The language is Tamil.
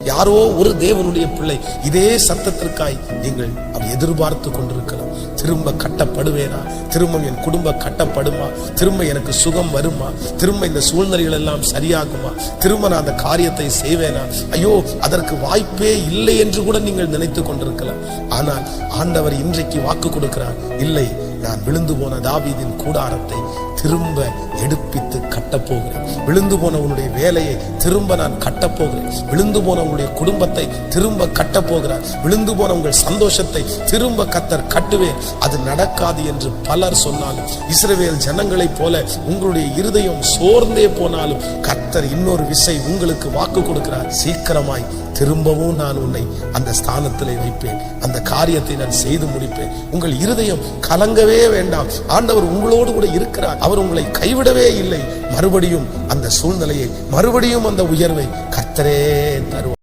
யாரோ ஒரு தேவனுடைய பிள்ளை இதே சத்தத்திற்காய் நீங்கள் எதிர்பார்த்து கொண்டிருக்கலாம். திரும்ப கட்டப்படுவேனா, திரும்ப என் குடும்ப கட்டப்படுமா, திரும்ப எனக்கு சுகம் வருமா, திரும்ப இந்த சூழ்நிலைகள் எல்லாம் சரியாகுமா, திரும்ப நான் அந்த காரியத்தை செய்வேனா, ஐயோ அதற்கு வாய்ப்பே இல்லை என்று கூட நீங்கள் நினைத்து கொண்டிருக்கலாம். ஆனால் ஆண்டவர் இன்றைக்கு வாக்கு கொடுக்கிறார், இல்லை, நான் விழுந்து போன தாவீதின் கூடாரத்தை திரும்ப எடுப்பித்து கட்டப்போகிறேன். விழுந்து போன உன்னுடைய வேலையை திரும்ப நான் கட்டப்போகிறேன். விழுந்து போன உங்களுடைய குடும்பத்தை திரும்ப கட்டப்போகிறார். விழுந்து போன உங்கள் சந்தோஷத்தை திரும்ப கர்த்தர் கட்டுவேன். அது நடக்காது என்று பலர் சொன்னாலும், இஸ்ரவேல் ஜனங்களைப் போல உங்களுடைய இருதயம் சோர்ந்தே போனாலும் கர்த்தர் இன்னொரு விசை உங்களுக்கு வாக்கு கொடுக்கிறார். சீக்கிரமாய் திரும்பவும் நான் உன்னை அந்த ஸ்தானத்திலே வைப்பேன். அந்த காரியத்தை நான் செய்து முடிப்பேன். உங்கள் இருதயம் கலங்கவே வேண்டாம். ஆண்டவர் உங்களோடு கூட இருக்கிறார். அவர் உங்களை கைவிடவே இல்லை. மறுபடியும் அந்த சூழ்நிலையை, மறுபடியும் அந்த உயர்வை கர்த்தரே தருவார்.